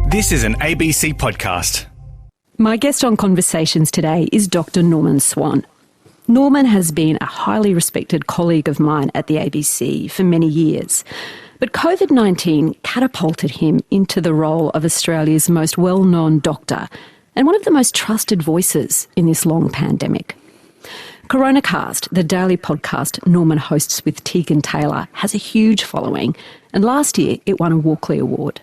This is an ABC podcast. My guest on Conversations today is Dr. Norman Swan. Norman has been a highly respected colleague of mine at the ABC for many years, but COVID-19 catapulted him into the role of Australia's most well-known doctor and one of the most trusted voices in this long pandemic. Coronacast, the daily podcast Norman hosts with Tegan Taylor, has a huge following, and last year it won a Walkley Award.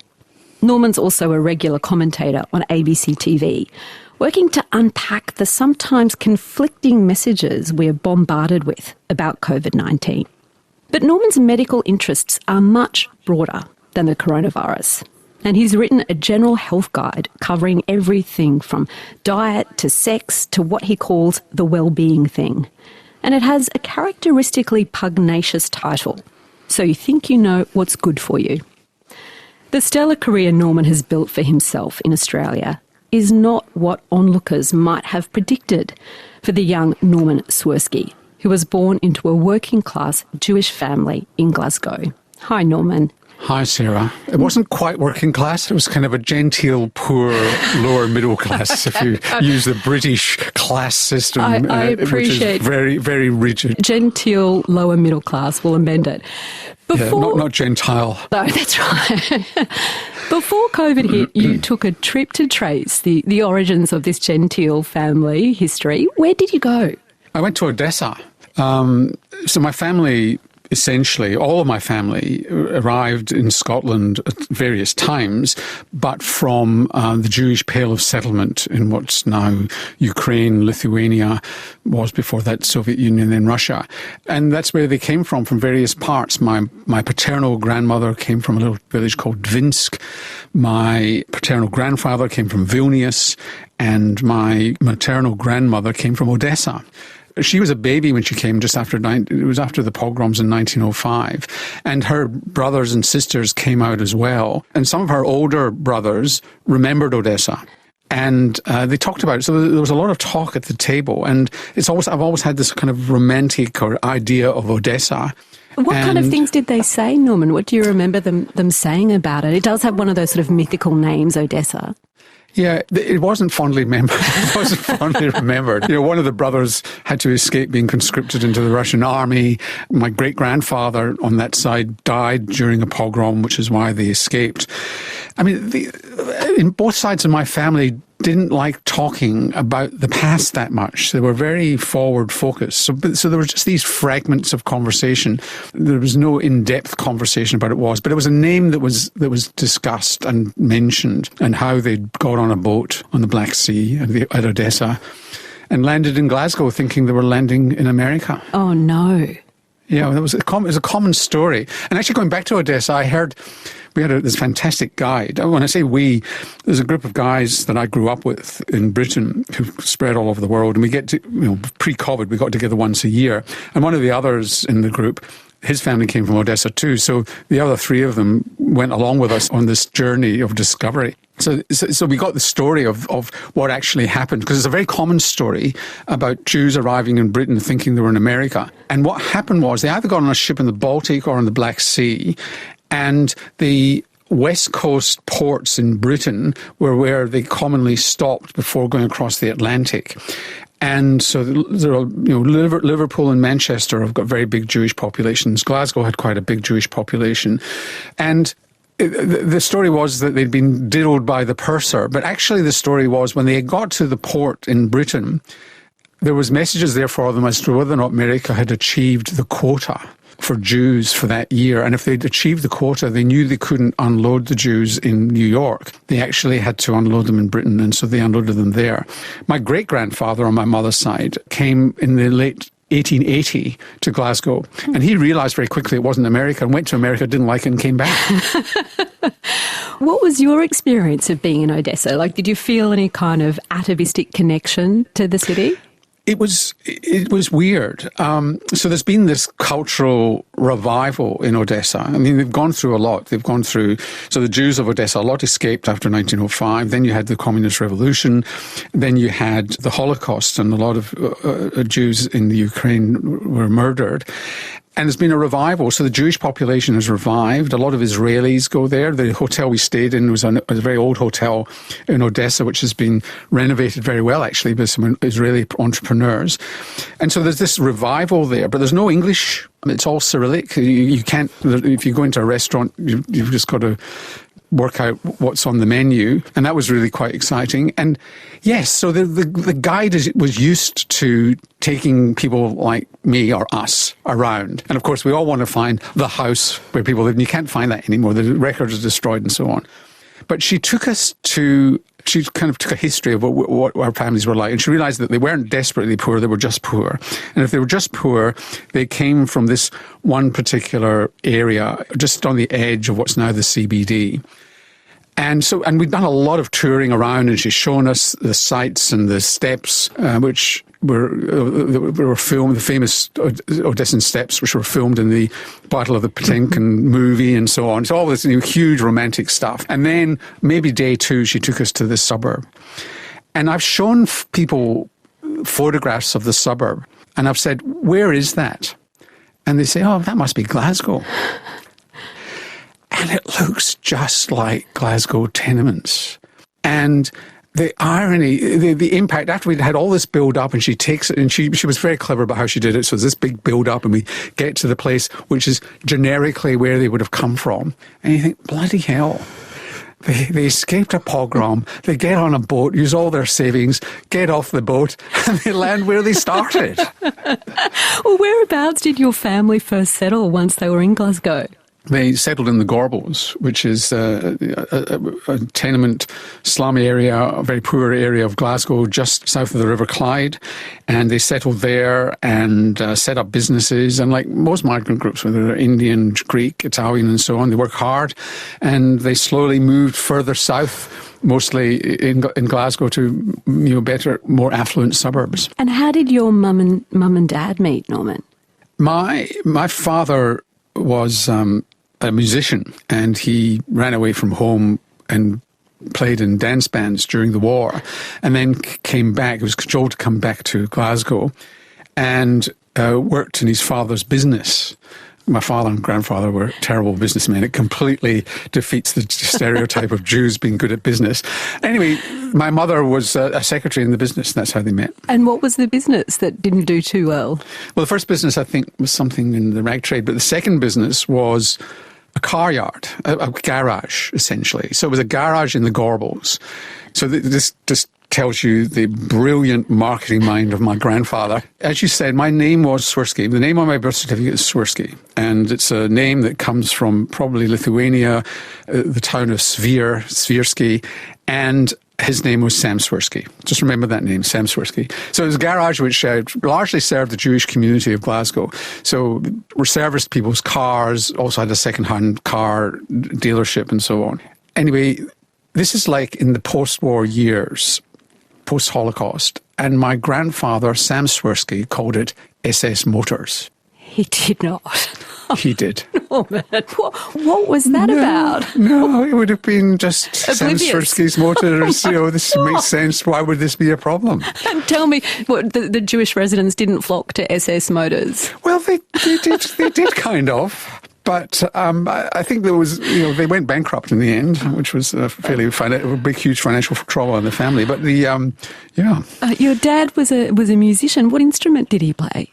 Norman's also a regular commentator on ABC TV, working to unpack the sometimes conflicting messages we're bombarded with about COVID-19. But Norman's medical interests are much broader than the coronavirus, and he's written a general health guide covering everything from diet to sex to what he calls the well-being thing. And it has a characteristically pugnacious title, So You Think You Know What's Good For You. The stellar career Norman has built for himself in Australia is not what onlookers might have predicted for the young Norman Swirsky, who was born into a working-class Jewish family in Glasgow. Hi, Norman. Hi, Sarah. It wasn't quite working class. It was kind of a genteel, poor, lower middle class, if you use the British class system, I appreciate which is very, very rigid. Genteel, lower middle class, we'll amend it. Not gentile. No, that's right. Before COVID hit, you took a trip to trace the origins of this genteel family history. Where did you go? I went to Odessa. So my family, essentially, all of my family arrived in Scotland at various times, but from the Jewish Pale of Settlement in what's now Ukraine, Lithuania, was before that Soviet Union, then Russia. And that's where they came from various parts. My paternal grandmother came from a little village called Dvinsk. My paternal grandfather came from Vilnius, and my maternal grandmother came from Odessa. She was a baby when she came just after, it was after the pogroms in 1905. And her brothers and sisters came out as well. And some of her older brothers remembered Odessa. And they talked about it. So there was a lot of talk at the table. And I've always had this kind of romantic or idea of Odessa. What kind of things did they say, Norman? What do you remember them saying about it? It does have one of those sort of mythical names, Odessa. Yeah, it wasn't fondly remembered. You know, one of the brothers had to escape being conscripted into the Russian army. My great-grandfather on that side died during a pogrom, which is why they escaped. I mean, in both sides of my family didn't like talking about the past that much. They were very forward-focused. So there were just these fragments of conversation. There was no in-depth conversation about but it was a name that was discussed and mentioned, and how they'd got on a boat on the Black Sea at Odessa and landed in Glasgow thinking they were landing in America. Oh, no. Yeah, it was a common story. And actually, going back to Odessa, I heard we had this fantastic guide. When I say we, there's a group of guys that I grew up with in Britain who spread all over the world. And we get to, pre-COVID, we got together once a year. And one of the others in the group, his family came from Odessa too. So the other three of them went along with us on this journey of discovery. So we got the story of what actually happened, because it's a very common story about Jews arriving in Britain thinking they were in America. And what happened was they either got on a ship in the Baltic or in the Black Sea, and the West Coast ports in Britain were where they commonly stopped before going across the Atlantic. And so there are, Liverpool and Manchester have got very big Jewish populations. Glasgow had quite a big Jewish population. And the story was that they'd been diddled by the purser, but actually the story was when they got to the port in Britain, there was messages there for them as to whether or not America had achieved the quota for Jews for that year. And if they'd achieved the quota, they knew they couldn't unload the Jews in New York. They actually had to unload them in Britain, and so they unloaded them there. My great-grandfather on my mother's side came in the late 1880 to Glasgow, and he realised very quickly it wasn't America, and went to America, didn't like it, and came back. What was your experience of being in Odessa? Did you feel any kind of atavistic connection to the city? It was weird. So there's been this cultural revival in Odessa. I mean, they've gone through a lot. So the Jews of Odessa, a lot escaped after 1905. Then you had the Communist Revolution. Then you had the Holocaust, and a lot of Jews in the Ukraine were murdered. And there's been a revival. So the Jewish population has revived. A lot of Israelis go there. The hotel we stayed in was a very old hotel in Odessa, which has been renovated very well, actually, by some Israeli entrepreneurs. And so there's this revival there, but there's no English. It's all Cyrillic. You can't, if you go into a restaurant, you've just got to work out what's on the menu, and that was really quite exciting. And yes, so the guide was used to taking people like me or us around. And of course, we all want to find the house where people live, and you can't find that anymore. The records are destroyed and so on. But she kind of took a history of what our families were like, and she realised that they weren't desperately poor, they were just poor. And if they were just poor, they came from this one particular area, just on the edge of what's now the CBD. And we've done a lot of touring around, and she's shown us the sites and the steps, which were filmed, the famous Odessan steps, which were filmed in the Battle of the Potemkin movie and so on. So all this huge romantic stuff. And then maybe day 2, she took us to the suburb. And I've shown people photographs of the suburb, and I've said, where is that? And they say, oh, that must be Glasgow. And it looks just like Glasgow tenements. And the irony, the impact, after we'd had all this build-up, and she takes it, and she was very clever about how she did it, so there's this big build-up, and we get to the place which is generically where they would have come from. And you think, bloody hell. They escaped a pogrom, they get on a boat, use all their savings, get off the boat, and they land where they started. Well, whereabouts did your family first settle once they were in Glasgow? They settled in the Gorbals, which is a tenement slum area, a very poor area of Glasgow, just south of the River Clyde. And they settled there and set up businesses. And like most migrant groups, whether they're Indian, Greek, Italian and so on, they work hard. And they slowly moved further south, mostly in Glasgow, to better, more affluent suburbs. And how did your mum and dad meet, Norman? My father was a musician, and he ran away from home and played in dance bands during the war, and then came back. He was cajoled to come back to Glasgow and worked in his father's business. My father and grandfather were terrible businessmen. It completely defeats the stereotype of Jews being good at business. Anyway, my mother was a secretary in the business, and that's how they met. And what was the business that didn't do too well? Well, the first business, I think, was something in the rag trade, but the second business was a car yard, a garage, essentially. So it was a garage in the Gorbals. So this just tells you the brilliant marketing mind of my grandfather. As you said, my name was Swirsky. The name on my birth certificate is Swirsky, and it's a name that comes from probably Lithuania, the town of Svirsky, and his name was Sam Swirsky. Just remember that name, Sam Swirsky. So it was a garage which largely served the Jewish community of Glasgow. So we serviced people's cars, also had a second-hand car dealership and so on. Anyway, this is like in the post-war years, post-Holocaust, and my grandfather, Sam Swirsky, called it SS Motors. He did not. He did. Oh, man. What was that about? No, it would have been just Sam Oblivious. Swirsky's Motors. This makes sense. Why would this be a problem? And tell me, what, the Jewish residents didn't flock to SS Motors? Well, they did kind of. But I think there was, they went bankrupt in the end, which was a big, huge financial trouble in the family. But your dad was a musician. What instrument did he play?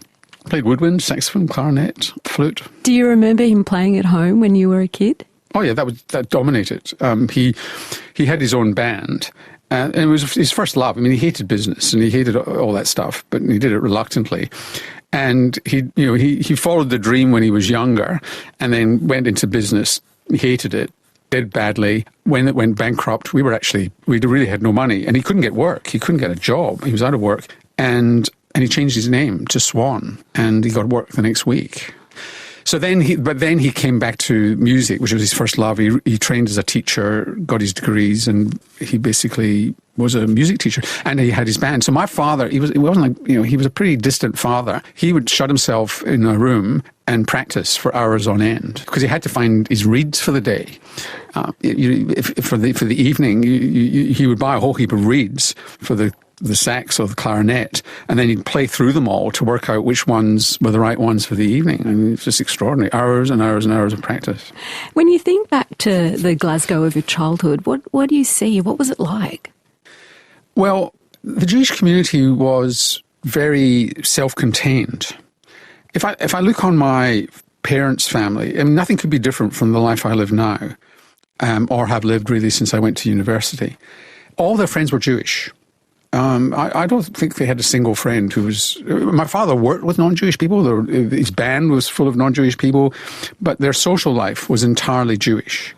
Played woodwind, saxophone, clarinet, flute. Do you remember him playing at home when you were a kid? Oh yeah, that dominated. He had his own band. And it was his first love. I mean, he hated business and he hated all that stuff, but he did it reluctantly. And he followed the dream when he was younger, and then went into business. He hated it, did badly. When it went bankrupt, we really had no money, and he couldn't get work. He couldn't get a job. He was out of work, and he changed his name to Swan, and he got work the next week. So then he came back to music, which was his first love. He trained as a teacher, got his degrees, and he basically was a music teacher. And he had his band. So my father, he was a pretty distant father. He would shut himself in a room and practice for hours on end because he had to find his reeds for the day. For the evening, he would buy a whole heap of reeds for the the sax or the clarinet, and then you'd play through them all to work out which ones were the right ones for the evening. I mean, it's just extraordinary. Hours and hours and hours of practice. When you think back to the Glasgow of your childhood, what do you see? What was it like? Well, the Jewish community was very self-contained. If I look on my parents' family, I mean, nothing could be different from the life I live now, or have lived really since I went to university. All their friends were Jewish. I don't think they had a single friend who was... My father worked with non-Jewish people. His band was full of non-Jewish people, but their social life was entirely Jewish.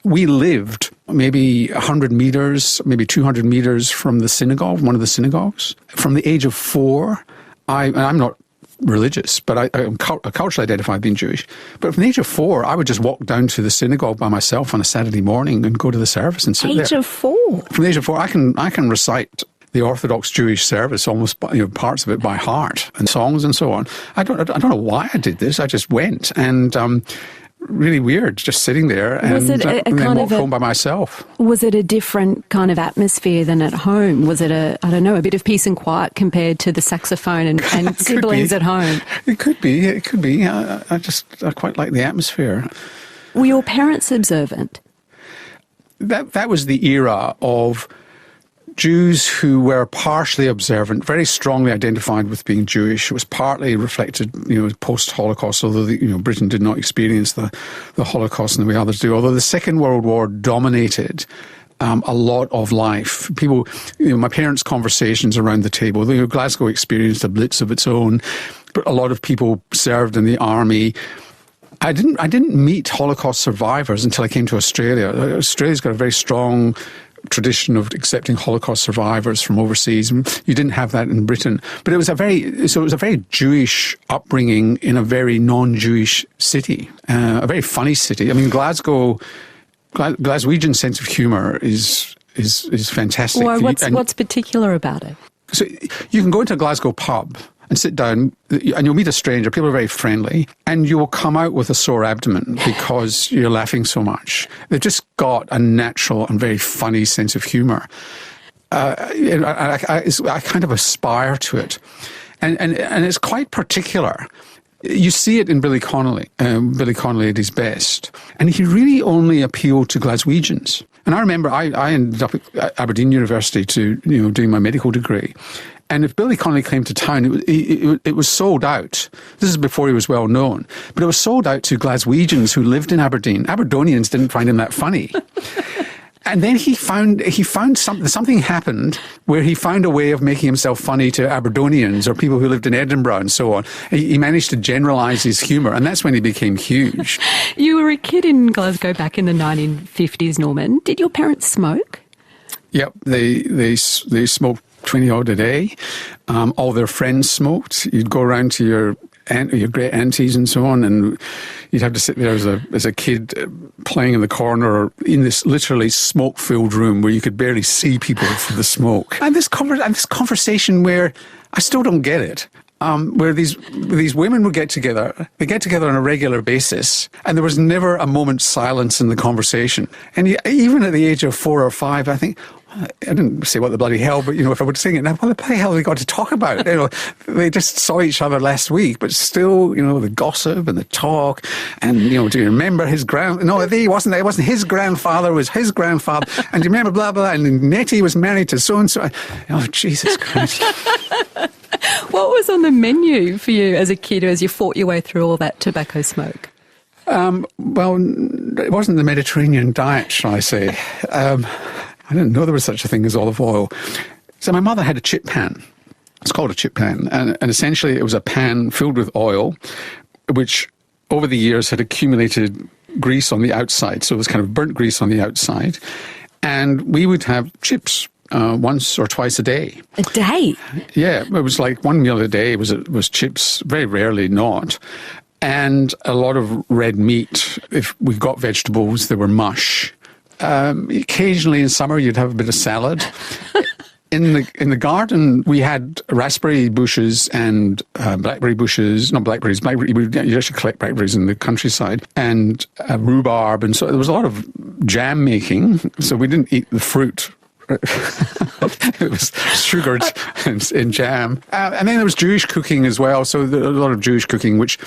We lived maybe 100 metres, maybe 200 metres from the synagogue, one of the synagogues. From the age of 4, I'm not religious, but I'm culturally identified being Jewish. But from the age of 4, I would just walk down to the synagogue by myself on a Saturday morning and go to the service and sit there. Age of 4? From the age of 4, I can recite the Orthodox Jewish service, almost parts of it by heart, and songs and so on. I don't know why I did this. I just went, and really weird, just sitting there and then walk home by myself. Was it a different kind of atmosphere than at home? Was it a bit of peace and quiet compared to the saxophone and siblings at home? It could be. I quite like the atmosphere. Were your parents observant? That was the era of Jews who were partially observant, very strongly identified with being Jewish. It was partly reflected, post-Holocaust, although Britain did not experience the Holocaust in the way others do. Although the Second World War dominated a lot of life. People, my parents' conversations around the table. Glasgow experienced a blitz of its own, but a lot of people served in the army. I didn't meet Holocaust survivors until I came to Australia. Australia's got a very strong tradition of accepting Holocaust survivors from overseas. You didn't have that in Britain, but it was a very Jewish upbringing in a very non-Jewish city, a very funny city. I mean, Glaswegian sense of humour is fantastic. Well, what's particular about it? So you can go into a Glasgow pub and sit down, and you'll meet a stranger. People are very friendly, and you will come out with a sore abdomen because you're laughing so much. They've just got a natural and very funny sense of humour. I kind of aspire to it, and it's quite particular. You see it in Billy Connolly at his best, and he really only appealed to Glaswegians. And I remember I ended up at Aberdeen University to doing my medical degree. And if Billy Connolly came to town, it was sold out. This is before he was well known. But it was sold out to Glaswegians who lived in Aberdeen. Aberdonians didn't find him that funny. And then he found something happened where he found a way of making himself funny to Aberdonians or people who lived in Edinburgh and so on. He managed to generalise his humour, and that's when he became huge. You were a kid in Glasgow back in the 1950s, Norman. Did your parents smoke? Yep, they smoked 20 odd a day. All their friends smoked. You'd go around to your great aunties and so on, and you'd have to sit there as a kid playing in the corner in this literally smoke-filled room where you could barely see people for the smoke. And this conversation where I still don't get it. Where these women would get together. They get together on a regular basis, and there was never a moment's silence in the conversation. And even at the age of 4 or 5, I think, I didn't say what the bloody hell, but if I were saying it now, what the bloody hell have they got to talk about? They just saw each other last week, but still, the gossip and the talk, and do you remember his No, it wasn't his grandfather, it was his grandfather, and do you remember blah blah, and Nettie was married to so and so. Oh, Jesus Christ. What was on the menu for you as a kid as you fought your way through all that tobacco smoke? Well, it wasn't the Mediterranean diet, shall I say. I didn't know there was such a thing as olive oil. So my mother had a chip pan. It's called a chip pan. And essentially it was a pan filled with oil, which over the years had accumulated grease on the outside. So it was kind of burnt grease on the outside. And we would have chips once or twice a day. A day? Yeah, it was like one meal a day was chips, very rarely not. And a lot of red meat. If we got vegetables, they were mush. Occasionally in summer you'd have a bit of salad. In the garden we had raspberry bushes and blackberry bushes, not blackberries, you actually collect blackberries in the countryside, and rhubarb, and so there was a lot of jam making, so we didn't eat the fruit It was sugared in jam. And then there was Jewish cooking as well. So a lot of Jewish cooking, which,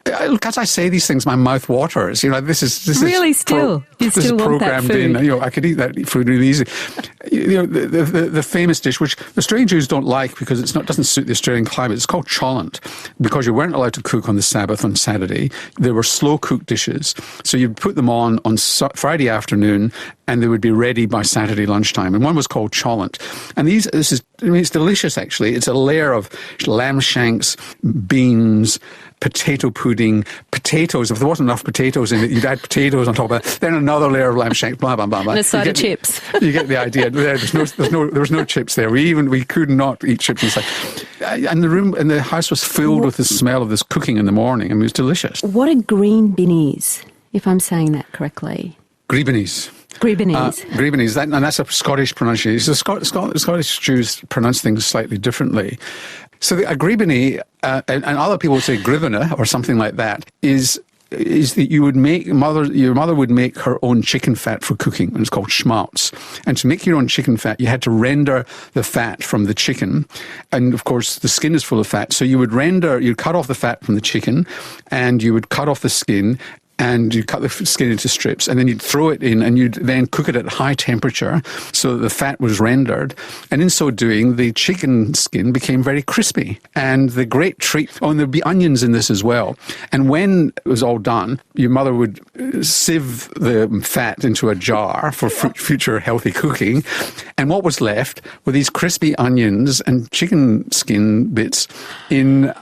look, as I say these things, my mouth waters. You know, this is really still. You this still is want that programmed food. in. You know, I could eat that food really easy. You know, the famous dish, which the Australian Jews don't like because doesn't suit the Australian climate. It's called cholent, because you weren't allowed to cook on the Sabbath on Saturday. They were slow cooked dishes, so you'd put them on Friday afternoon, and they would be ready by Saturday lunchtime. And one was called cholent. And it's delicious, actually. It's a layer of lamb shanks, beans, potato pudding, potatoes. If there wasn't enough potatoes in it, you'd add potatoes on top of it. Then another layer of lamb shanks, blah, blah, blah, blah. And a side of chips. You get the idea. There was no chips there. We could not eat chips inside. And the house was filled with the smell of this cooking in the morning. I mean, it was delicious. What are green binnies, if I'm saying that correctly? Greebenies. Greebenies. And that's a Scottish pronunciation. Scottish Jews pronounce things slightly differently. So a greebeny, and other people would say gribena or something like that, is that your mother would make her own chicken fat for cooking, and it's called schmaltz. And to make your own chicken fat, you had to render the fat from the chicken, and of course the skin is full of fat. So you'd cut off the fat from the chicken, and you would cut off the skin, and you cut the skin into strips, and then you'd throw it in, and you'd then cook it at high temperature so that the fat was rendered. And in so doing, the chicken skin became very crispy. And the great treat, and there'd be onions in this as well. And when it was all done, your mother would sieve the fat into a jar for future healthy cooking. And what was left were these crispy onions and chicken skin bits in...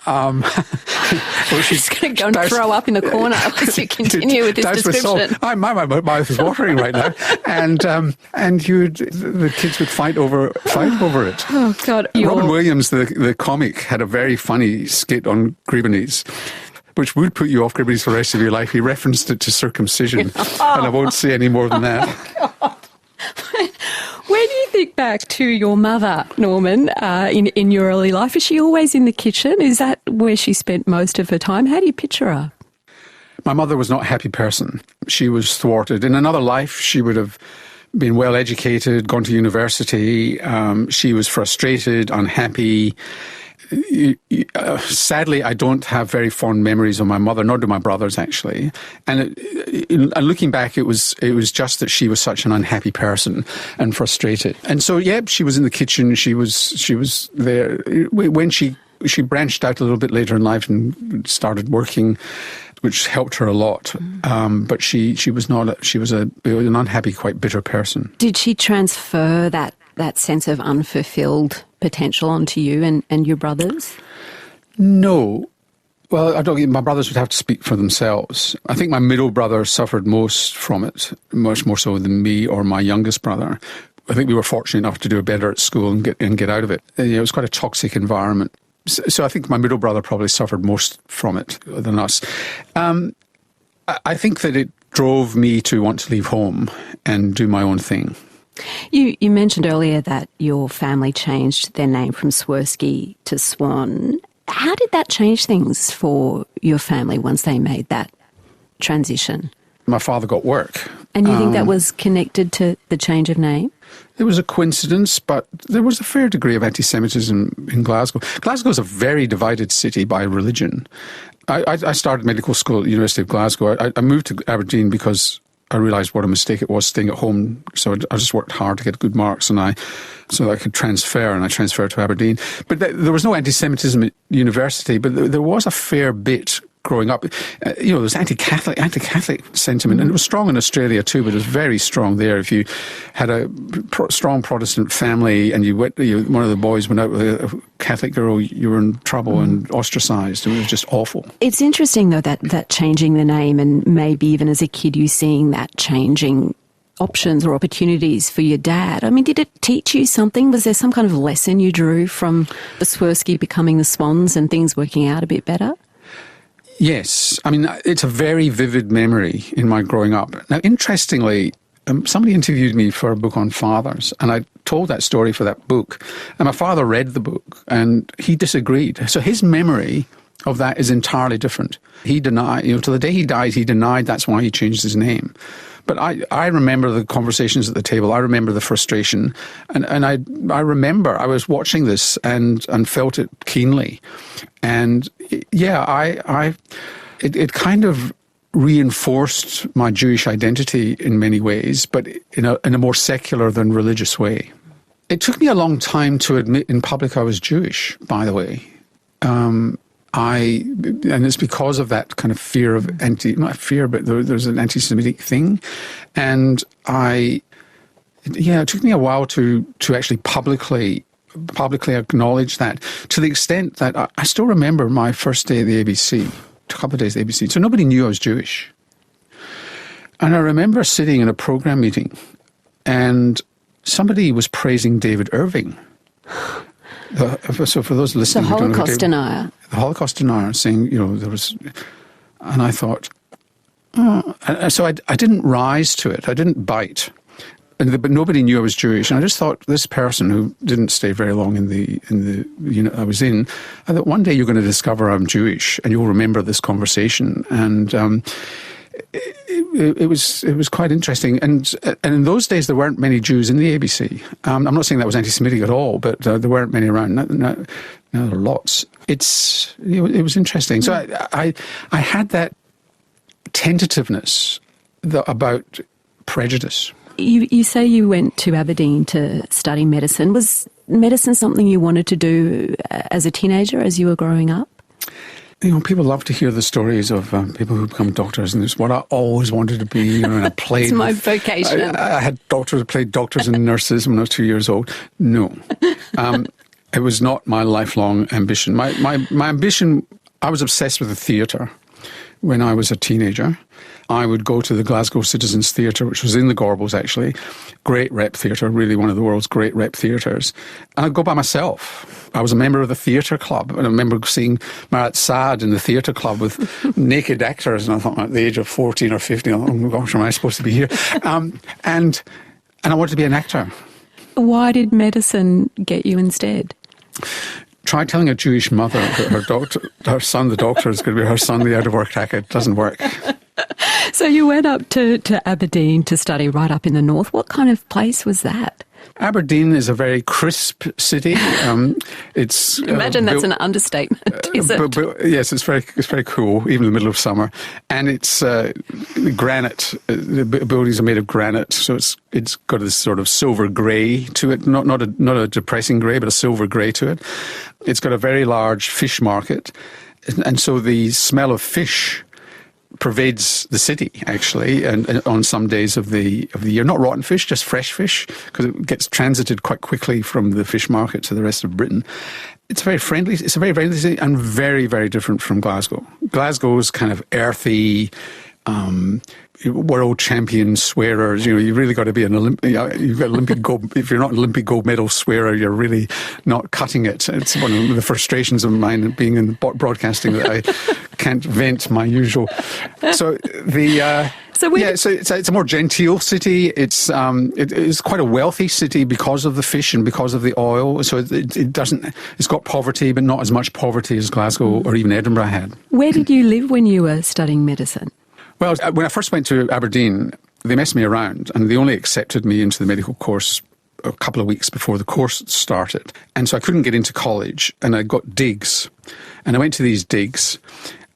She's going to go and throw up in the corner as you continue with this description. My mouth is watering right now. And the kids would fight over it. Oh, God. Robin Williams, the comic, had a very funny skit on greebenies, which would put you off greebenies for the rest of your life. He referenced it to circumcision, and I won't say any more than that. Oh, when you think back to your mother, Norman, in your early life, is she always in the kitchen? Is that where she spent most of her time? How do you picture her? My mother was not a happy person. She was thwarted. In another life, she would have been well educated, gone to university. She was frustrated, unhappy. Sadly, I don't have very fond memories of my mother, nor do my brothers, actually. And looking back, it was just that she was such an unhappy person and frustrated. And so, yeah, she was in the kitchen. She was there when she branched out a little bit later in life and started working, which helped her a lot. But she was an unhappy, quite bitter person. Did she transfer that sense of unfulfilled potential onto you and your brothers? No. Well, my brothers would have to speak for themselves. I think my middle brother suffered most from it, much more so than me or my youngest brother. I think we were fortunate enough to do better at school and get out of it. It was quite a toxic environment. So I think my middle brother probably suffered most from it than us. I think that it drove me to want to leave home and do my own thing. You mentioned earlier that your family changed their name from Swirsky to Swan. How did that change things for your family once they made that transition? My father got work. And you think that was connected to the change of name? It was a coincidence, but there was a fair degree of anti-Semitism in Glasgow. Glasgow is a very divided city by religion. I started medical school at the University of Glasgow. I moved to Aberdeen because I realised what a mistake it was staying at home. So I just worked hard to get good marks so that I could transfer, and I transferred to Aberdeen. But there was no anti-Semitism at university, but there was a fair bit growing up. There was anti-Catholic sentiment, and it was strong in Australia too, but it was very strong there. If you had a strong Protestant family and one of the boys went out with a Catholic girl, you were in trouble and ostracised. It was just awful. It's interesting, though, that changing the name, and maybe even as a kid you seeing that changing options or opportunities for your dad. I mean, did it teach you something? Was there some kind of lesson you drew from the Swirsky becoming the Swans and things working out a bit better? Yes. I mean, it's a very vivid memory in my growing up. Now, interestingly, somebody interviewed me for a book on fathers, and I told that story for that book. And my father read the book, and he disagreed. So his memory of that is entirely different. He denied, till the day he died, he denied that's why he changed his name. But I remember the conversations at the table. I remember the frustration. And I remember I was watching this and felt it keenly. And yeah, it kind of reinforced my Jewish identity in many ways, but in a more secular than religious way. It took me a long time to admit in public I was Jewish, by the way. And it's because of that kind of fear of not fear, but there's an anti-Semitic thing. And it took me a while to actually publicly acknowledge that, to the extent that I still remember my first day at the ABC, a couple of days at the ABC. So nobody knew I was Jewish. And I remember sitting in a program meeting and somebody was praising David Irving. So for those listening, the Holocaust denier. The Holocaust denier, saying, there was, and I thought, so I didn't rise to it. I didn't bite, but nobody knew I was Jewish, and I just thought this person who didn't stay very long in the unit I was in, I thought one day you're going to discover I'm Jewish, and you'll remember this conversation, and. It was quite interesting, and in those days there weren't many Jews in the ABC. I'm not saying that was anti-Semitic at all, but there weren't many around. Now there are lots. It was interesting. So I had that tentativeness about prejudice. You say you went to Aberdeen to study medicine. Was medicine something you wanted to do as a teenager, as you were growing up? People love to hear the stories of people who become doctors, and it's what I always wanted to be. And I played. It's my vocation. I had doctors, played doctors and nurses when I was 2 years old. No, it was not my lifelong ambition. My ambition. I was obsessed with the theatre when I was a teenager. I would go to the Glasgow Citizens Theatre, which was in the Gorbals actually, great rep theatre, really one of the world's great rep theatres. And I'd go by myself. I was a member of the theatre club, and I remember seeing Marat Sade in the theatre club with naked actors, and I thought at the age of 14 or 15, oh my gosh, am I supposed to be here? And I wanted to be an actor. Why did medicine get you instead? Try telling a Jewish mother that her son, the doctor, is going to be her son, the out-of-work hacker. It doesn't work. So you went up to Aberdeen to study right up in the north. What kind of place was that? Aberdeen is a very crisp city. Imagine that's an understatement, is it? Yes, it's very cool, even in the middle of summer. And it's granite. The buildings are made of granite, so it's got this sort of silver grey to it. Not a depressing grey, but a silver grey to it. It's got a very large fish market, and so the smell of fish pervades the city, actually, and on some days of the year. Not rotten fish, just fresh fish, because it gets transited quite quickly from the fish market to the rest of Britain. It's a very friendly city, and very, very different from Glasgow. Glasgow's kind of earthy, world champion swearers. You've really got to be you've got Olympic gold. If you're not an Olympic gold medal swearer, you're really not cutting it. It's one of the frustrations of mine being in broadcasting that I can't vent my usual. So it's a more genteel city. It's quite a wealthy city because of the fish and because of the oil. So it's got poverty, but not as much poverty as Glasgow or even Edinburgh had. Where did you live when you were studying medicine? Well, when I first went to Aberdeen, they messed me around, and they only accepted me into the medical course a couple of weeks before the course started. And so I couldn't get into college, and I got digs. And I went to these digs,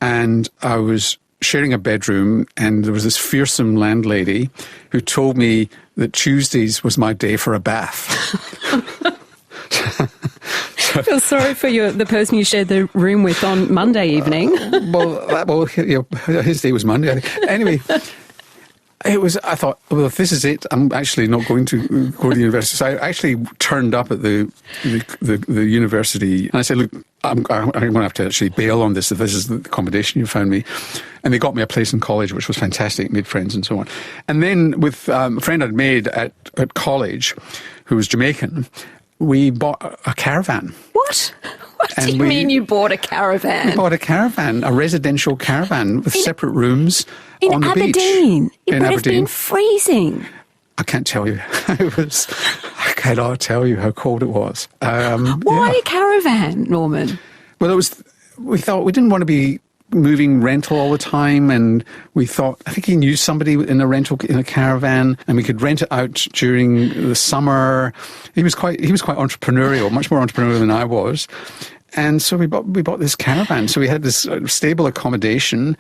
and I was sharing a bedroom, and there was this fearsome landlady who told me that Tuesdays was my day for a bath. I feel sorry for the person you shared the room with on Monday evening. His day was Monday. Anyway, I thought, well, if this is it, I'm actually not going to go to the university. So I actually turned up at the university, and I said, look, I'm going to have to actually bail on this if this is the accommodation you found me. And they got me a place in college, which was fantastic, made friends and so on. And then with a friend I'd made at college, who was Jamaican, we bought a caravan. What? What do you mean you bought a caravan? We bought a caravan, a residential caravan with separate rooms on the beach. In Aberdeen? It would have been freezing. I can't tell you. I cannot tell you how cold it was. Why a caravan, Norman? Well, it was we thought we didn't want to be moving rental all the time, and we thought, I think he knew somebody in a caravan, and we could rent it out during the summer. He was quite entrepreneurial, much more entrepreneurial than I was. And so we bought this caravan. So we had this stable accommodation.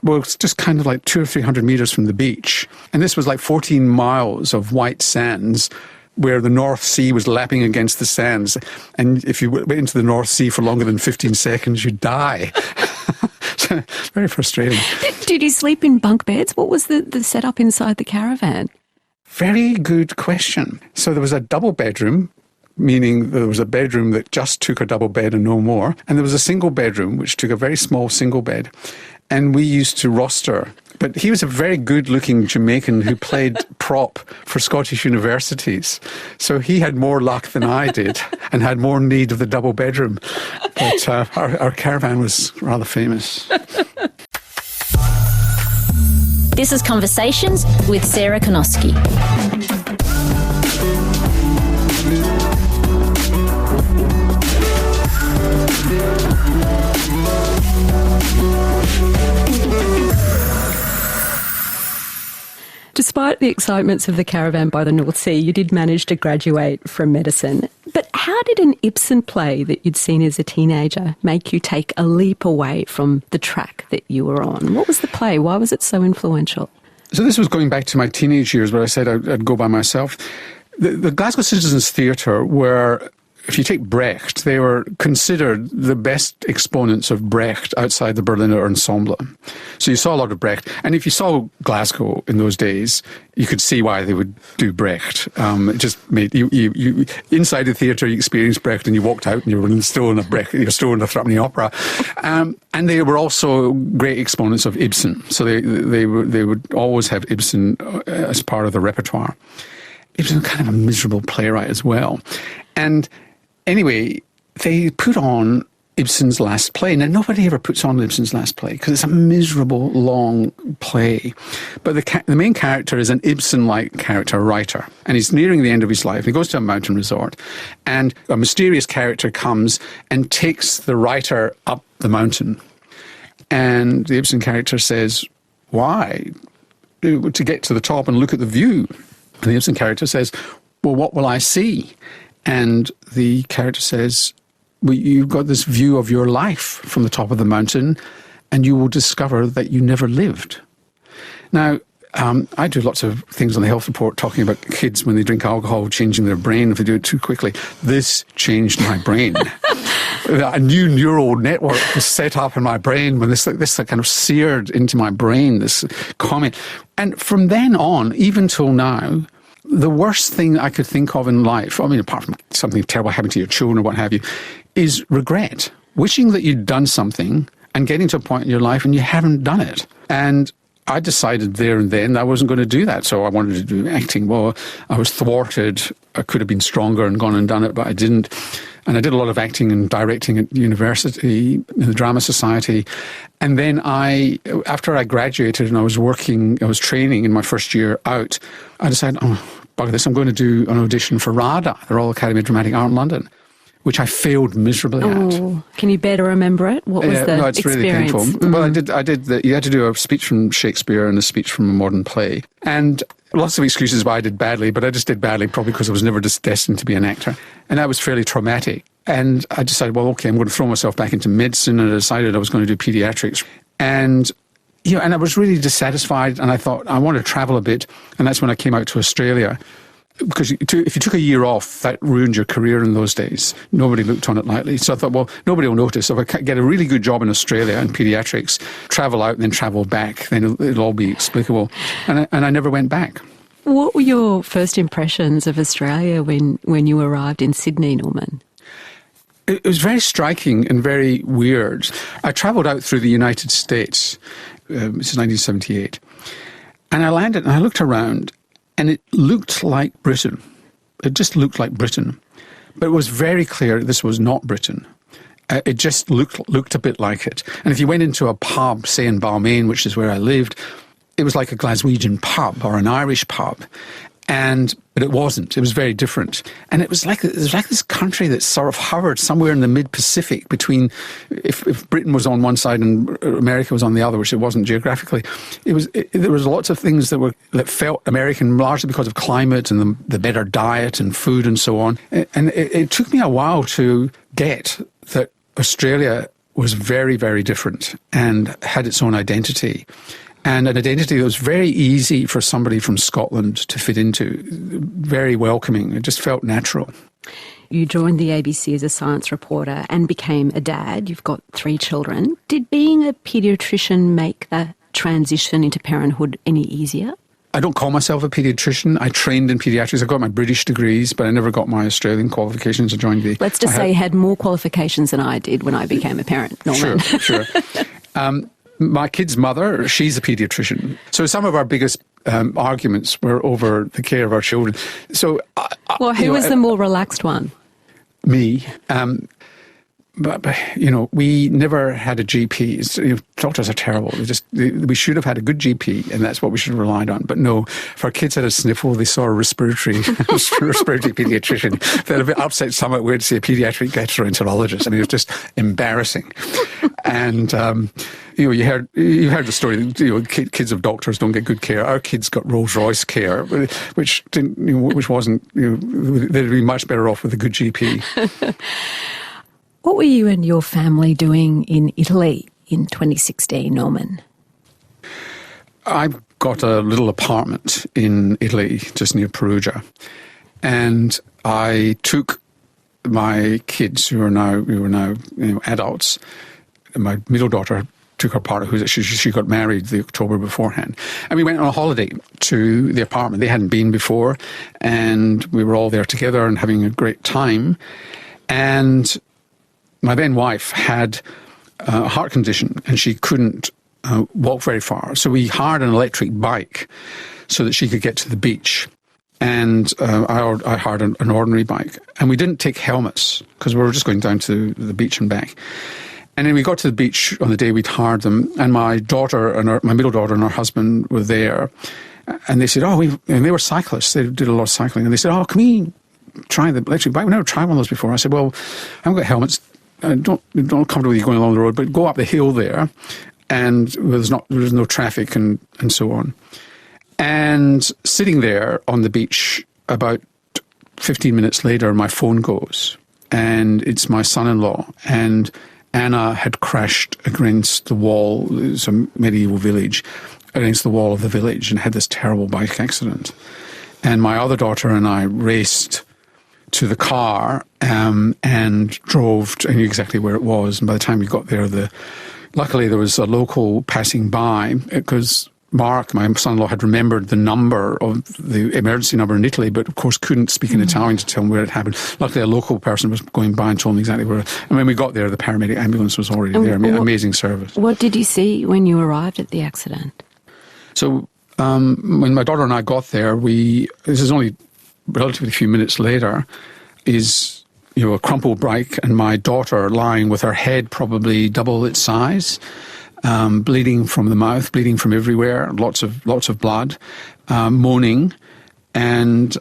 Well, it's just kind of like 200 or 300 metres from the beach. And this was like 14 miles of white sands where the North Sea was lapping against the sands. And if you went into the North Sea for longer than 15 seconds, you'd die. Very frustrating. Did you sleep in bunk beds? What was the setup inside the caravan? Very good question. So there was a double bedroom, meaning there was a bedroom that just took a double bed and no more. And there was a single bedroom, which took a very small single bed. And we used to roster. But he was a very good-looking Jamaican who played prop for Scottish universities. So he had more luck than I did and had more need of the double bedroom. But our caravan was rather famous. This is Conversations with Sarah Konoski. Despite the excitements of the caravan by the North Sea, you did manage to graduate from medicine. But how did an Ibsen play that you'd seen as a teenager make you take a leap away from the track that you were on? What was the play? Why was it so influential? So this was going back to my teenage years where I said I'd go by myself. The Glasgow Citizens Theatre were, if you take Brecht, they were considered the best exponents of Brecht outside the Berliner Ensemble. So you saw a lot of Brecht. And if you saw Glasgow in those days, you could see why they would do Brecht. It just made you inside the theatre, you experienced Brecht, and you walked out and you were still in a Brecht, you were still in a Threepenny Opera. And they were also great exponents of Ibsen. So they would always have Ibsen as part of the repertoire. Ibsen was kind of a miserable playwright as well. And anyway, they put on Ibsen's last play. Now, nobody ever puts on Ibsen's last play because it's a miserable, long play. But the main character is an Ibsen-like character, writer, and he's nearing the end of his life. He goes to a mountain resort, and a mysterious character comes and takes the writer up the mountain. And the Ibsen character says, why? To get to the top and look at the view. And the Ibsen character says, well, what will I see? And the character says, well, you've got this view of your life from the top of the mountain, and you will discover that you never lived. Now, I do lots of things on the health report talking about kids when they drink alcohol changing their brain if they do it too quickly. This changed my brain. A new neural network was set up in my brain when this kind of seared into my brain, this comment. And from then on, even till now, the worst thing I could think of in life, I mean, apart from something terrible happening to your children or what have you, is regret. Wishing that you'd done something and getting to a point in your life and you haven't done it. And I decided there and then that I wasn't going to do that. So I wanted to do acting. Well, I was thwarted. I could have been stronger and gone and done it, but I didn't. And I did a lot of acting and directing at university, in the Drama Society. And then after I graduated and I was training in my first year out, I decided, bugger this, I'm going to do an audition for RADA, the Royal Academy of Dramatic Art in London, which I failed miserably at. Can you better remember it? What was the it's experience? Really painful. Well, you had to do a speech from Shakespeare and a speech from a modern play. And lots of excuses why I did badly, but I just did badly probably because I was never destined to be an actor. And that was fairly traumatic. And I decided, well, okay, I'm going to throw myself back into medicine, and I decided I was going to do paediatrics. And and I was really dissatisfied, and I thought, I want to travel a bit. And that's when I came out to Australia. Because if you took a year off, that ruined your career in those days. Nobody looked on it lightly. So I thought, well, nobody will notice. If I get a really good job in Australia in paediatrics, travel out and then travel back, then it'll all be explicable. And I never went back. What were your first impressions of Australia when you arrived in Sydney, Norman? It was very striking and very weird. I travelled out through the United States, this is 1978, and I landed and I looked around and it looked like Britain. It just looked like Britain. But it was very clear this was not Britain. It just looked a bit like it. And if you went into a pub, say in Balmain, which is where I lived, it was like a Glaswegian pub or an Irish pub. But it wasn't. It was very different. And it was like this country that sort of hovered somewhere in the mid-Pacific between, if Britain was on one side and America was on the other, which it wasn't geographically. There was lots of things that felt American, largely because of climate and the better diet and food and so on. And it took me a while to get that Australia was very, very different and had its own identity. And an identity that was very easy for somebody from Scotland to fit into, very welcoming. It just felt natural. You joined the ABC as a science reporter and became a dad. You've got 3 children. Did being a paediatrician make the transition into parenthood any easier? I don't call myself a paediatrician. I trained in paediatrics. I got my British degrees, but I never got my Australian qualifications. I joined the... Let's just say you had more qualifications than I did when I became a parent, Norman. Sure. My kid's mother, she's a paediatrician. So some of our biggest arguments were over the care of our children. So, who was the more relaxed one? Me. But we never had a GP. Doctors are terrible. We should have had a good GP, and that's what we should have relied on. But no, if our kids had a sniffle, they saw a respiratory paediatrician. If they had a bit upset stomach, we'd see a paediatric gastroenterologist. I mean, it was just embarrassing. And you heard the story. Kids of doctors don't get good care. Our kids got Rolls Royce care, which wasn't. They'd be much better off with a good GP. What were you and your family doing in Italy in 2016, Norman? I got a little apartment in Italy, just near Perugia, and I took my kids, who were now adults. My middle daughter took her partner, she got married the October beforehand, and we went on a holiday to the apartment. They hadn't been before, and we were all there together and having a great time. And my then wife had a heart condition and she couldn't walk very far. So we hired an electric bike so that she could get to the beach. And I hired an ordinary bike. And we didn't take helmets because we were just going down to the beach and back. And then we got to the beach on the day we'd hired them, and my daughter and my middle daughter and her husband were there. And they said, and they were cyclists. They did a lot of cycling. And they said, can we try the electric bike? We've never tried one of those before. I said, well, I haven't got helmets. Don't comfortable with you going along the road, but go up the hill there, and there's no traffic and so on. And sitting there on the beach, about 15 minutes later, my phone goes, and it's my son-in-law, and Anna had crashed against the wall. It's a medieval village, against the wall of the village, and had this terrible bike accident. And my other daughter and I raced to the car and drove. I knew exactly where it was, and by the time we got there, luckily there was a local passing by, because Mark, my son-in-law, had remembered the number of the emergency number in Italy, but of course couldn't speak in Italian to tell him where it happened. Luckily a local person was going by and told him exactly where. And when we got there, the paramedic ambulance was already there. Amazing service. What did you see when you arrived at the accident? So when my daughter and I got there, this is only relatively few minutes later, is a crumpled bike, and my daughter lying with her head probably double its size, bleeding from the mouth, bleeding from everywhere, lots of blood, moaning, and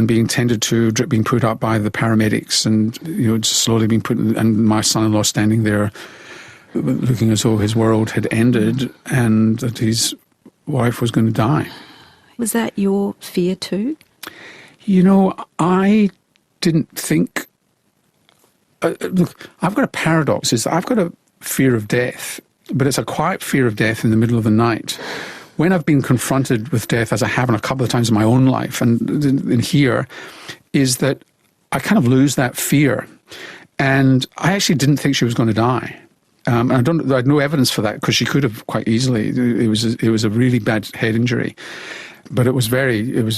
being tended to, drip being put up by the paramedics, and just slowly being put, and my son-in-law standing there looking as though his world had ended and that his wife was going to die. Was that your fear too? I didn't think... look, I've got a paradox. I've got a fear of death, but it's a quiet fear of death in the middle of the night. When I've been confronted with death, as I have a couple of times in my own life, and in here, is that I kind of lose that fear. And I actually didn't think she was going to die. I had no evidence for that, because she could have quite easily. It was a really bad head injury. But it was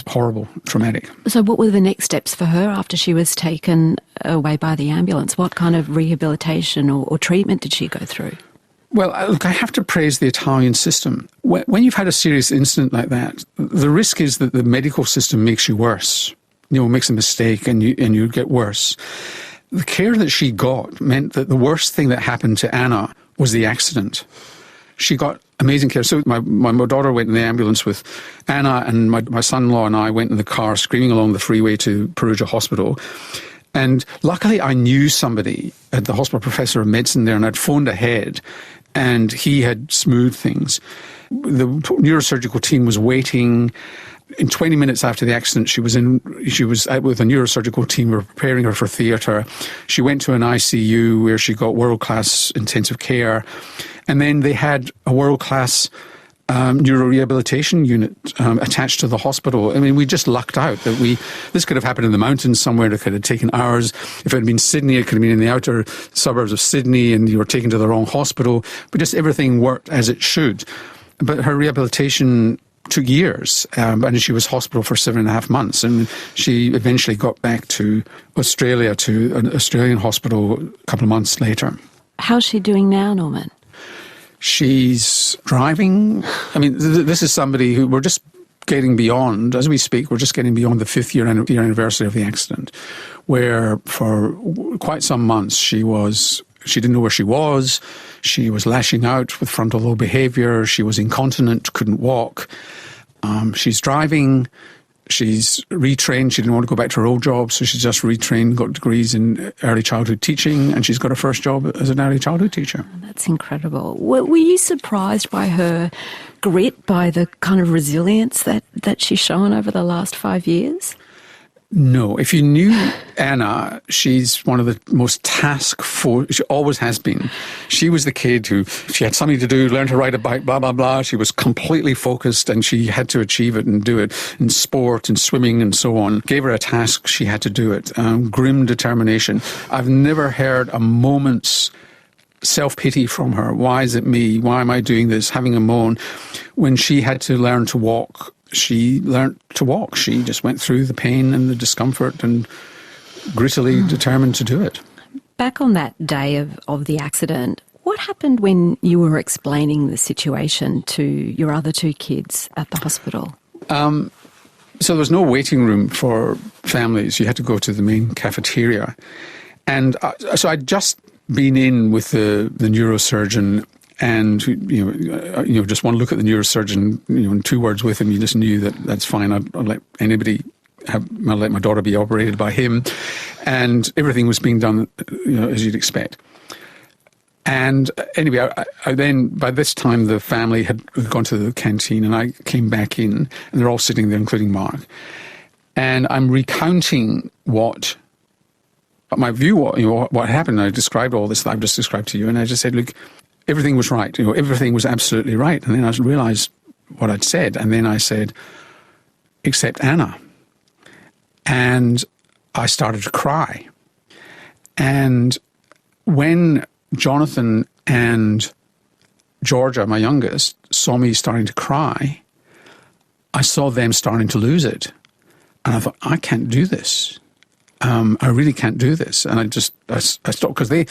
horrible, traumatic. So what were the next steps for her after she was taken away by the ambulance? What kind of rehabilitation or treatment did she go through? Well, look, I have to praise the Italian system. When you've had a serious incident like that, the risk is that the medical system makes you worse. Makes a mistake and you get worse. The care that she got meant that the worst thing that happened to Anna was the accident. She got Amazing care. So my daughter went in the ambulance with Anna, and my son-in-law and I went in the car screaming along the freeway to Perugia Hospital. And luckily I knew somebody at the hospital, professor of medicine there, and I'd phoned ahead and he had smoothed things. The neurosurgical team was waiting. In 20 minutes after the accident, she was out with a neurosurgical team. We were preparing her for theatre. She went to an ICU where she got world-class intensive care. And then they had a world-class neurorehabilitation unit attached to the hospital. I mean, we just lucked out that this could have happened in the mountains somewhere. It could have taken hours. If it had been Sydney, it could have been in the outer suburbs of Sydney and you were taken to the wrong hospital. But just everything worked as it should. But her rehabilitation took years, and she was hospital for 7.5 months, and she eventually got back to Australia, to an Australian hospital a couple of months later. How's she doing now, Norman? She's driving. I mean, this is somebody who we're just getting beyond, as we speak, we're just getting beyond the 5th year anniversary of the accident, where for quite some months she didn't know where she was lashing out with frontal lobe behaviour, she was incontinent, couldn't walk. She's driving, she's retrained, she didn't want to go back to her old job, so she's just retrained, got degrees in early childhood teaching, and she's got her first job as an early childhood teacher. That's incredible. Were you surprised by her grit, by the kind of resilience that she's shown over the last 5 years? No. If you knew Anna, she's one of the most she always has been. She was the kid who, if she had something to do, learned to ride a bike, blah, blah, blah. She was completely focused and she had to achieve it and do it in sport and swimming and so on. Gave her a task, she had to do it. Grim determination. I've never heard a moment's self-pity from her. Why is it me? Why am I doing this? Having a moan. When she had to learn to walk, she learnt to walk. She just went through the pain and the discomfort and grittily determined to do it. Back on that day of the accident, what happened when you were explaining the situation to your other 2 kids at the hospital? So there was no waiting room for families. You had to go to the main cafeteria. And so I'd just been in with the neurosurgeon, and just one look at the neurosurgeon, in 2 words with him, you just knew that's fine. I'll let my daughter be operated by him, and everything was being done, as you'd expect. And anyway, I then, by this time, the family had gone to the canteen, and I came back in, and they're all sitting there, including Mark. And I'm recounting what my view was, what happened. I described all this that I've just described to you, and I just said, look, everything was right. Everything was absolutely right. And then I realised what I'd said, and then I said, except Anna. And I started to cry. And when Jonathan and Georgia, my youngest, saw me starting to cry, I saw them starting to lose it. And I thought, I can't do this. I really can't do this. And I stopped, because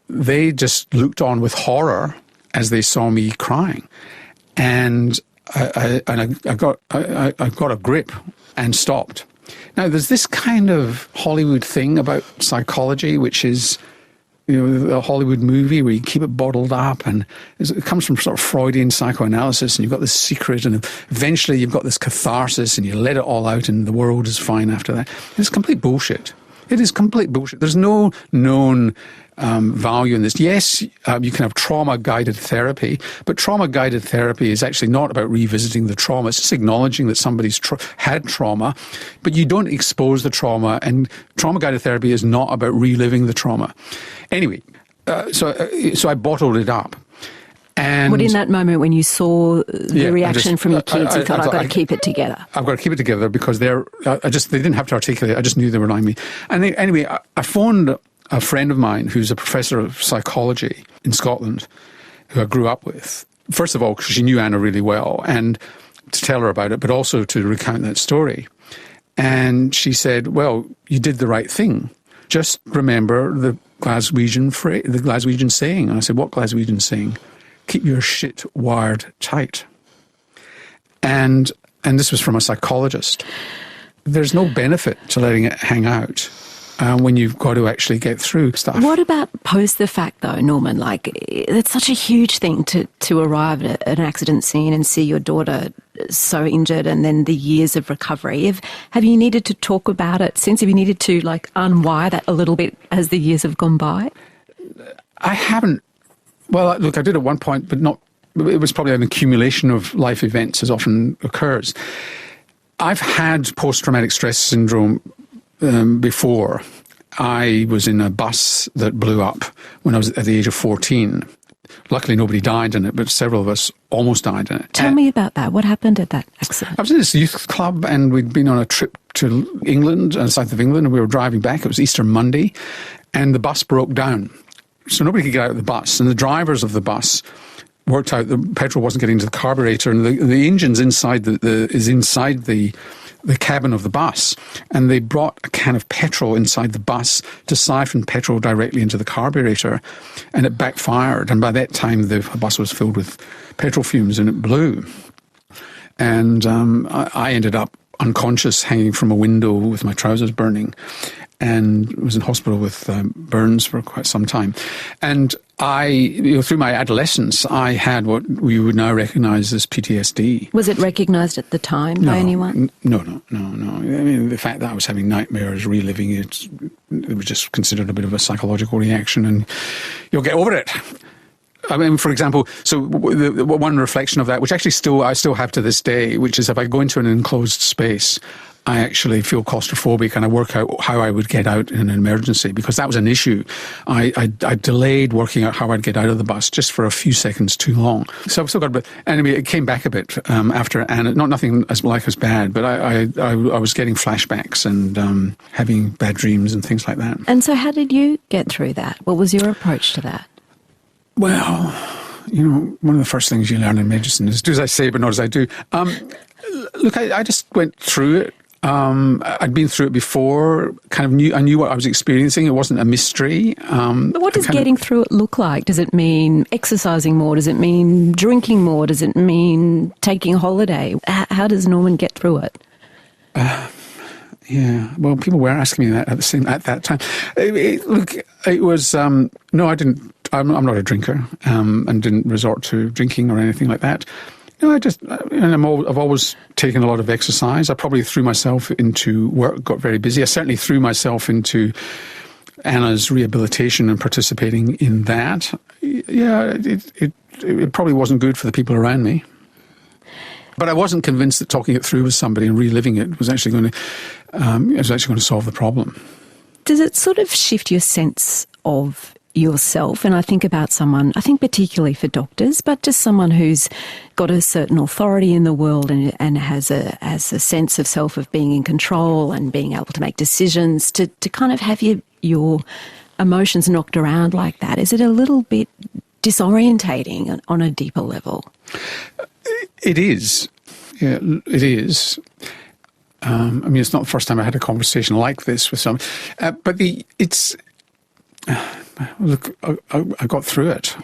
they just looked on with horror as they saw me crying. And I got a grip and stopped. Now, there's this kind of Hollywood thing about psychology, which is, a Hollywood movie where you keep it bottled up, and it comes from sort of Freudian psychoanalysis, and you've got this secret, and eventually you've got this catharsis, and you let it all out, and the world is fine after that. It's complete bullshit. It is complete bullshit. There's no known value in this. Yes, you can have trauma-guided therapy, but trauma-guided therapy is actually not about revisiting the trauma. It's just acknowledging that somebody's had trauma, but you don't expose the trauma, and trauma-guided therapy is not about reliving the trauma. Anyway, so I bottled it up. And what, in that moment when you saw the reaction from your kids, you thought, I've got to keep it together? I've got to keep it together, because they didn't have to articulate. I just knew they were lying me. And anyway, I phoned a friend of mine who's a professor of psychology in Scotland, who I grew up with. First of all, because she knew Anna really well, and to tell her about it, but also to recount that story. And she said, well, you did the right thing. Just remember the Glaswegian saying. And I said, what Glaswegian saying? Keep your shit wired tight. And this was from a psychologist. There's no benefit to letting it hang out. when you've got to actually get through stuff. What about post the fact, though, Norman? Like, it's such a huge thing to arrive at an accident scene and see your daughter so injured, and then the years of recovery. Have you needed to talk about it since? Have you needed to, like, unwire that a little bit as the years have gone by? I haven't. Well, look, I did at one point, but not. It was probably an accumulation of life events, as often occurs. I've had post-traumatic stress syndrome before. I was in a bus that blew up when I was at the age of 14. Luckily, nobody died in it, but several of us almost died in it. Tell me about that. What happened at that accident? I was in this youth club, and we'd been on a trip to England, south of England, and we were driving back. It was Easter Monday, and the bus broke down. So nobody could get out of the bus, and the drivers of the bus worked out the petrol wasn't getting to the carburetor, and the engine's inside the cabin of the bus, and they brought a can of petrol inside the bus to siphon petrol directly into the carburetor, and it backfired, and by that time the bus was filled with petrol fumes and it blew. And I ended up unconscious, hanging from a window with my trousers burning, and was in hospital with burns for quite some time. And through my adolescence, I had what we would now recognise as PTSD. Was it recognised at the time by anyone? No. I mean, the fact that I was having nightmares, reliving it was just considered a bit of a psychological reaction, and you'll get over it. I mean, for example, so the one reflection of that, which actually I still have to this day, which is if I go into an enclosed space, I actually feel claustrophobic, and I work out how I would get out in an emergency, because that was an issue. I delayed working out how I'd get out of the bus just for a few seconds too long. So I've still got a bit. Anyway, it came back a bit after, and nothing as bad, but I was getting flashbacks and having bad dreams and things like that. And so how did you get through that? What was your approach to that? Well, one of the first things you learn in medicine is do as I say but not as I do. Look, I just went through it. I'd been through it before, I knew what I was experiencing. It wasn't a mystery. But what does getting through it look like? Does it mean exercising more? Does it mean drinking more? Does it mean taking a holiday? How does Norman get through it? Yeah, well, people were asking me that at that time. Look, it was no, I didn't. I'm not a drinker, and didn't resort to drinking or anything like that. I've always taken a lot of exercise. I probably threw myself into work, got very busy. I certainly threw myself into Anna's rehabilitation and participating in that. Yeah, it probably wasn't good for the people around me. But I wasn't convinced that talking it through with somebody and reliving it was actually going to solve the problem. Does it sort of shift your sense of yourself? And I think about someone, I think particularly for doctors, but just someone who's got a certain authority in the world and has a sense of self, of being in control and being able to make decisions, to kind of have your emotions knocked around like that. Is it a little bit disorientating on a deeper level? It is. Yeah, it is. I mean, it's not the first time I had a conversation like this with someone, but look, I got through it.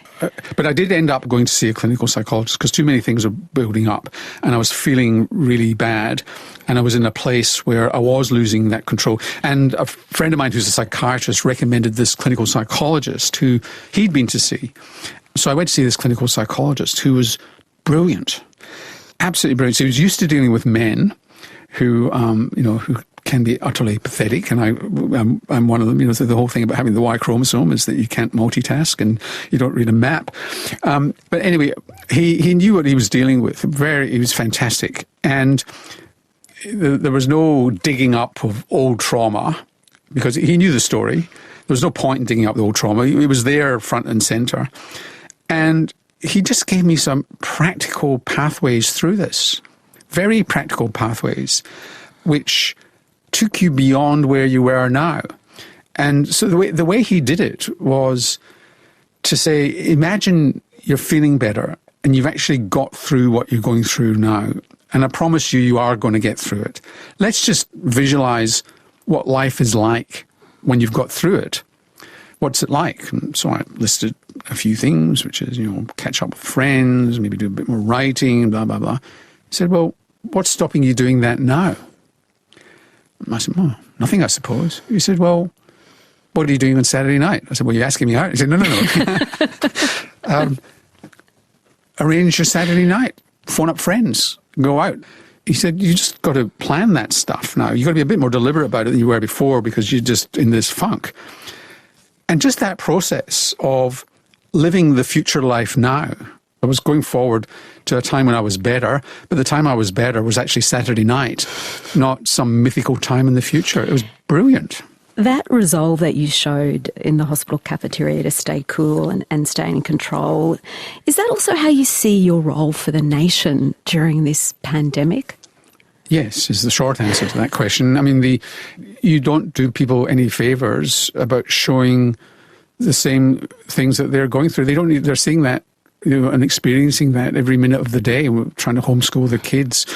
But I did end up going to see a clinical psychologist because too many things were building up, and I was feeling really bad, and I was in a place where I was losing that control. And a friend of mine who's a psychiatrist recommended this clinical psychologist who he'd been to see. So I went to see this clinical psychologist who was brilliant, absolutely brilliant. So he was used to dealing with men who can be utterly pathetic, and I'm one of them. So the whole thing about having the Y chromosome is that you can't multitask and you don't read a map. But anyway, he knew what he was dealing with. He was fantastic, and there was no digging up of old trauma because he knew the story. There was no point in digging up the old trauma. It was there front and centre, and he just gave me some practical pathways through this, very practical pathways, which took you beyond where you were now. And so the way he did it was to say, imagine you're feeling better and you've actually got through what you're going through now. And I promise you are going to get through it. Let's just visualise what life is like when you've got through it. What's it like? And so I listed a few things, which is, catch up with friends, maybe do a bit more writing, blah, blah, blah. He said, well, what's stopping you doing that now? And I said, well, nothing, I suppose. He said, well, what are you doing on Saturday night? I said, well, you're asking me out? He said, no. Arrange your Saturday night. Phone up friends. Go out. He said, you just got to plan that stuff now. You've got to be a bit more deliberate about it than you were before because you're just in this funk. And just that process of living the future life now. I was going forward to a time when I was better, but the time I was better was actually Saturday night, not some mythical time in the future. It was brilliant. That resolve that you showed in the hospital cafeteria to stay cool and stay in control, is that also how you see your role for the nation during this pandemic? Yes, is the short answer to that question. I mean, you don't do people any favours about showing the same things that they're going through. They're seeing that, and experiencing that every minute of the day. We're trying to homeschool the kids,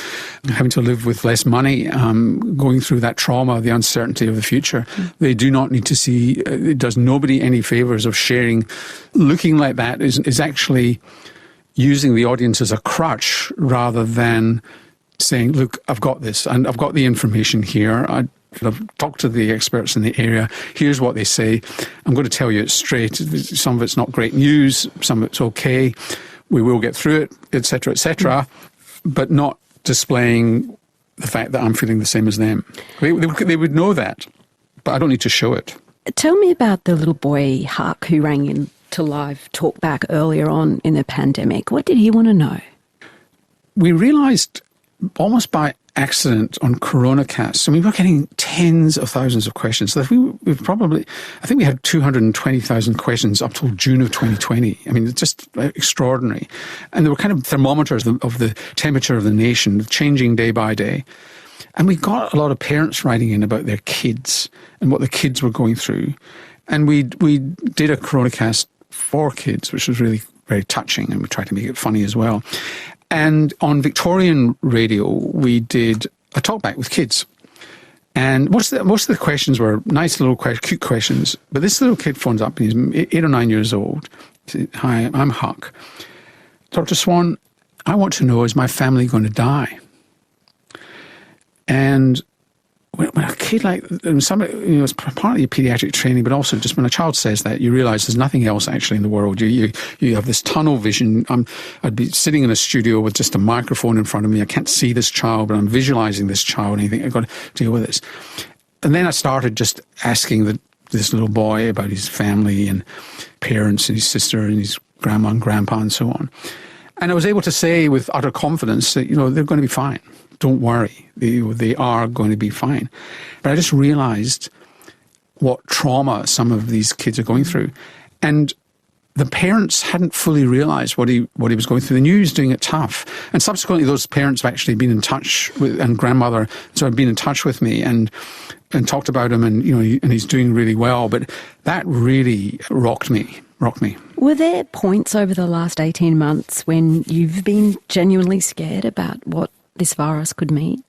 having to live with less money, going through that trauma, the uncertainty of the future. They do not need to see, it does nobody any favours of sharing. Looking like that is actually using the audience as a crutch rather than saying, look, I've got this and I've got the information here. I've talked to the experts in the area. Here's what they say. I'm going to tell you it straight. Some of it's not great news. Some of it's okay. We will get through it, etc., but not displaying the fact that I'm feeling the same as them. They would know that, but I don't need to show it. Tell me about the little boy, Huck, who rang in to Live Talkback earlier on in the pandemic. What did he want to know? We realised almost by accident on CoronaCast, we were getting tens of thousands of questions. So I think we had 220,000 questions up till June of 2020. I mean, it's just extraordinary. And they were kind of thermometers of the temperature of the nation, changing day by day. And we got a lot of parents writing in about their kids and what the kids were going through. And we did a CoronaCast for kids, which was really very touching, and we tried to make it funny as well. And on Victorian radio, we did a talkback with kids. And most of the questions were nice little cute questions. But this little kid phones up, and he's 8 or 9 years old. He said, hi, I'm Huck. Dr. Swan, I want to know, is my family going to die? And when a kid somebody, it's partly paediatric training, but also just when a child says that, you realise there's nothing else actually in the world. You have this tunnel vision. I'd be sitting in a studio with just a microphone in front of me. I can't see this child, but I'm visualising this child, and you think, I've got to deal with this. And then I started just asking this little boy about his family and parents and his sister and his grandma and grandpa and so on. And I was able to say with utter confidence that, they're going to be fine. Don't worry, they are going to be fine. But I just realised what trauma some of these kids are going through. And the parents hadn't fully realised what he was going through. They knew he was doing it tough. And subsequently those parents have actually been in touch with, and grandmother, so have been in touch with me and talked about him, and and he's doing really well. But that really rocked me. Were there points over the last 18 months when you've been genuinely scared about what this virus could mean?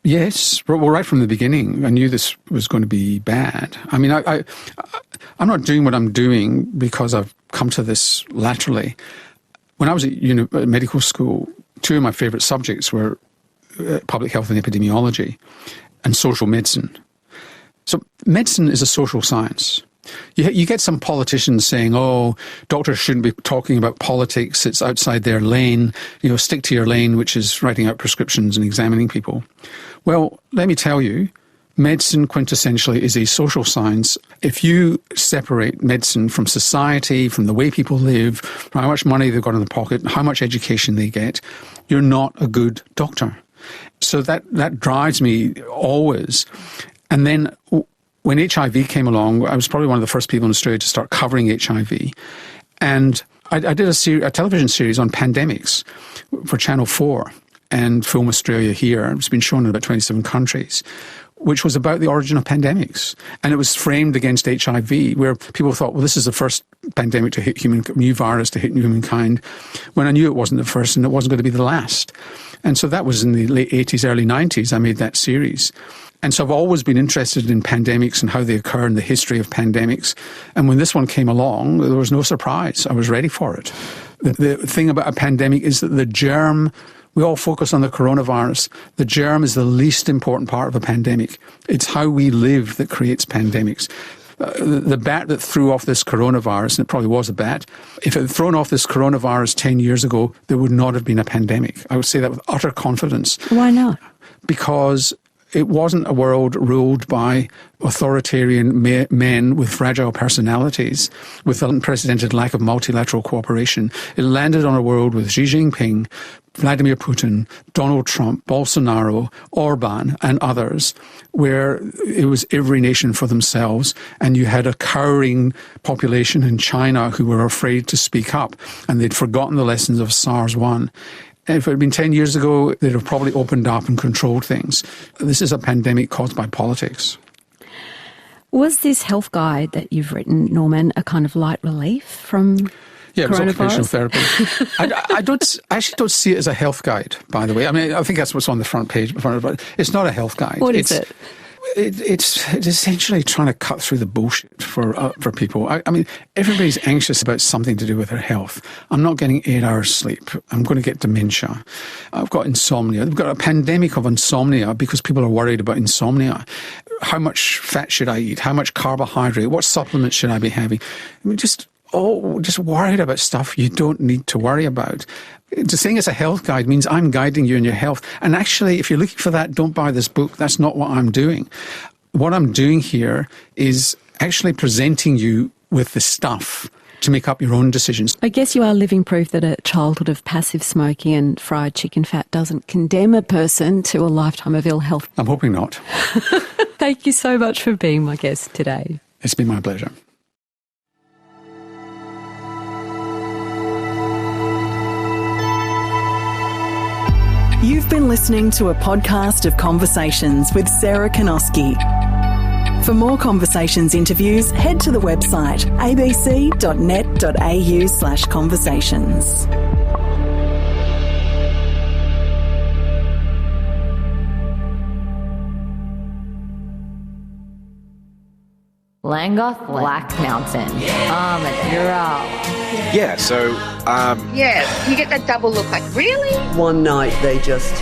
Yes, well, right from the beginning, I knew this was going to be bad. I mean, I'm not doing what I'm doing because I've come to this laterally. When I was at medical school, two of my favourite subjects were public health and epidemiology and social medicine. So medicine is a social science. You get some politicians saying, oh, doctors shouldn't be talking about politics, it's outside their lane, stick to your lane, which is writing out prescriptions and examining people. Well, let me tell you, medicine quintessentially is a social science. If you separate medicine from society, from the way people live, from how much money they've got in their pocket, how much education they get, you're not a good doctor. So that drives me always. And then when HIV came along, I was probably one of the first people in Australia to start covering HIV. And I did a television series on pandemics for Channel 4 and Film Australia here. It's been shown in about 27 countries, which was about the origin of pandemics. And it was framed against HIV, where people thought, well, this is the first pandemic to hit new virus to hit humankind, when I knew it wasn't the first and it wasn't going to be the last. And so that was in the late 80s, early 90s, I made that series. And so I've always been interested in pandemics and how they occur and the history of pandemics. And when this one came along, there was no surprise. I was ready for it. The thing about a pandemic is that the germ We all focus on the coronavirus. The germ is the least important part of a pandemic. It's how we live that creates pandemics. The bat that threw off this coronavirus, and it probably was a bat, if it had thrown off this coronavirus 10 years ago, there would not have been a pandemic. I would say that with utter confidence. Why not? Because it wasn't a world ruled by authoritarian men with fragile personalities, with an unprecedented lack of multilateral cooperation. It landed on a world with Xi Jinping, Vladimir Putin, Donald Trump, Bolsonaro, Orban and others, where it was every nation for themselves, and you had a cowering population in China who were afraid to speak up, and they'd forgotten the lessons of SARS-1. If it had been 10 years ago, they'd have probably opened up and controlled things. This is a pandemic caused by politics. Was this health guide that you've written, Norman, a kind of light relief from Yeah, it was occupational coronavirus? therapy. I actually don't see it as a health guide, by the way. I mean, I think that's what's on the front page, but it's not a health guide. What is it? It's essentially trying to cut through the bullshit for people. I mean, everybody's anxious about something to do with their health. I'm not getting 8 hours sleep. I'm going to get dementia. I've got insomnia. We've got a pandemic of insomnia because people are worried about insomnia. How much fat should I eat? How much carbohydrate? What supplements should I be having? I mean, just worried about stuff you don't need to worry about. Just saying it's a health guide means I'm guiding you in your health. And actually, if you're looking for that, don't buy this book. That's not what I'm doing. What I'm doing here is actually presenting you with the stuff to make up your own decisions. I guess you are living proof that a childhood of passive smoking and fried chicken fat doesn't condemn a person to a lifetime of ill health. I'm hoping not. Thank you so much for being my guest today. It's been my pleasure. You've been listening to a podcast of Conversations with Sarah Kanoski. For more Conversations interviews, head to the website abc.net.au/conversations. Langoth Black Mountain. Armadura. Yeah, so, Yeah, you get that double look like, really? One night they just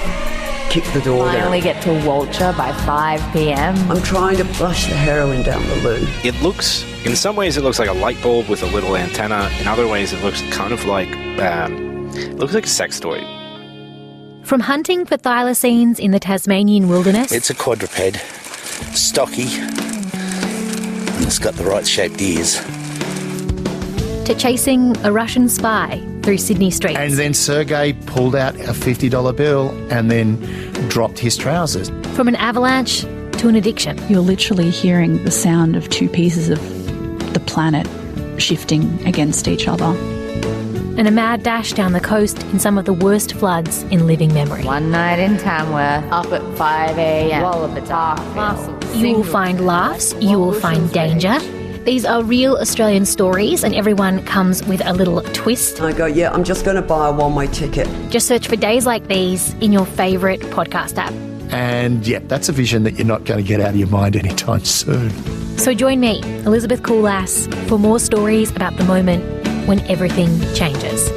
kicked the door down. Finally get to Walcher by 5 p.m. I'm trying to flush the heroin down the loo. it looks, in some ways it looks like a light bulb with a little antenna. In other ways it looks kind of like, it looks like a sex toy. From hunting for thylacines in the Tasmanian wilderness It's a quadruped, stocky, and it's got the right shaped ears. to chasing a Russian spy through Sydney streets. And then Sergei pulled out a $50 bill and then dropped his trousers. From an avalanche to an addiction. You're literally hearing the sound of two pieces of the planet shifting against each other. And a mad dash down the coast in some of the worst floods in living memory. One night in Tamworth, up at 5 a.m. Wallabitar, muscle. You will find laughs, you will find danger. These are real Australian stories and everyone comes with a little twist. I go, yeah, I'm just going to buy a one-way ticket. Just search for Days Like These in your favourite podcast app. And yeah, that's a vision that you're not going to get out of your mind anytime soon. So join me, Elizabeth Coolass, for more stories about the moment when everything changes.